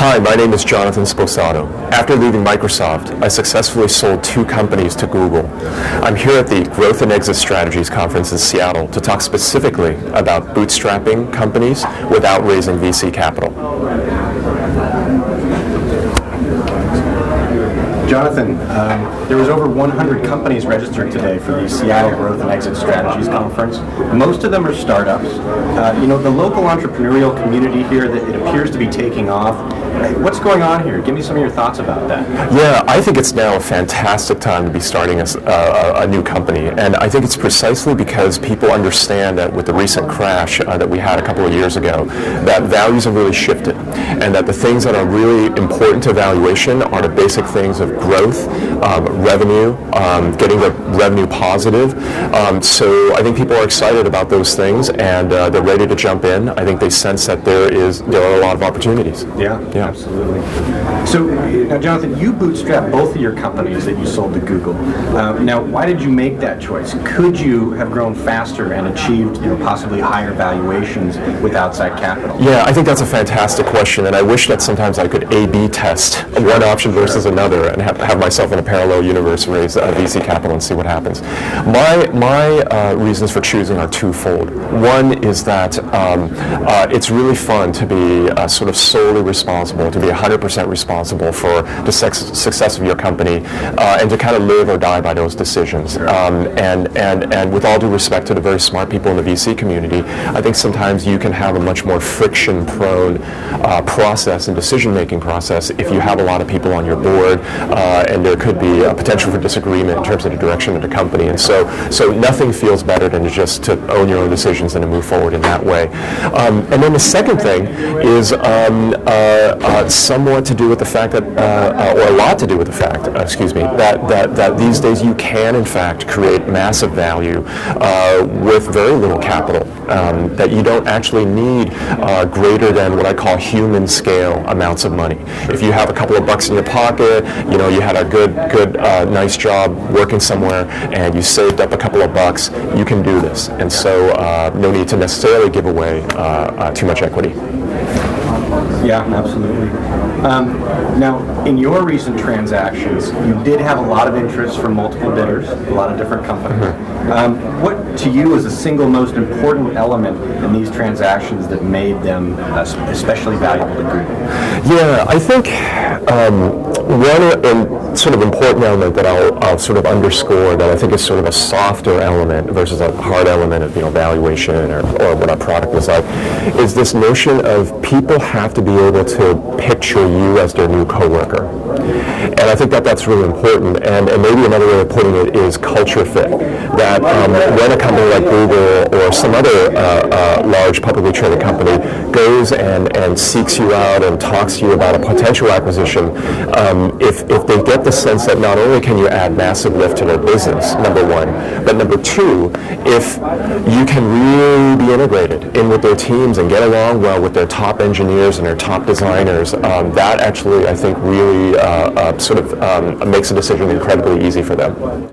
Hi, my name is Jonathan Sposato. After leaving Microsoft, I successfully sold 2 companies to Google. I'm here at the Growth and Exit Strategies Conference in Seattle to talk specifically about bootstrapping companies without raising VC capital. Jonathan, there was over 100 companies registered today for the Seattle Growth and Exit Strategies Conference. Most of them are startups. The local entrepreneurial community here, that it appears to be taking off. What's going on here? Give me some of your thoughts about that. Yeah, I think it's now a fantastic time to be starting a new company, and I think it's precisely because people understand that with the recent crash that we had a couple of years ago, that values have really shifted, and that the things that are really important to valuation are the basic things of growth, revenue, getting the revenue positive. So I think people are excited about those things, and they're ready to jump in. I think they sense that there are a lot of opportunities. Yeah. Absolutely. So, now, Jonathan, you bootstrapped both of your companies that you sold to Google. Now, why did you make that choice? Could you have grown faster and achieved, possibly higher valuations with outside capital? Yeah, I think that's a fantastic question, and I wish that sometimes I could A/B test one option versus another and have myself in a parallel universe raise VC capital and see what happens. My reasons for choosing are twofold. One is that it's really fun to be sort of solely responsible, to be 100% responsible for the success of your company, and to kind of live or die by those decisions. And with all due respect to the very smart people in the VC community, I think sometimes you can have a much more friction-prone process and decision-making process if you have a lot of people on your board, and there could be a potential for disagreement in terms of the direction of the company. And so nothing feels better than just to own your own decisions and to move forward in that way. And then the second thing is somewhat to do with the fact that, or a lot to do with the fact, that these days you can in fact create massive value with very little capital. That you don't actually need greater than what I call human scale amounts of money. If you have a couple of bucks in your pocket, you had a good, nice job working somewhere, and you saved up a couple of bucks, you can do this. And so no need to necessarily give away too much equity. Yeah, absolutely. Now, in your recent transactions, you did have a lot of interest from multiple bidders, a lot of different companies. What, to you, is the single most important element in these transactions that made them especially valuable to Google? Yeah, I think one sort of important element that I'll sort of underscore, that I think is sort of a softer element versus a hard element of valuation or what our product is like, is this notion of people have to be able to picture you as their new coworker. And I think that that's really important. And maybe another way of putting it is culture fit. That when a company like Google or some other large publicly traded company goes and seeks you out and talks to you about a potential acquisition, if they get the sense that not only can you add massive lift to their business, number one, but number two, if you can really be integrated in with their teams and get along well with their top engineers and their top designers, that actually, I think, really sort of makes a decision incredibly easy for them.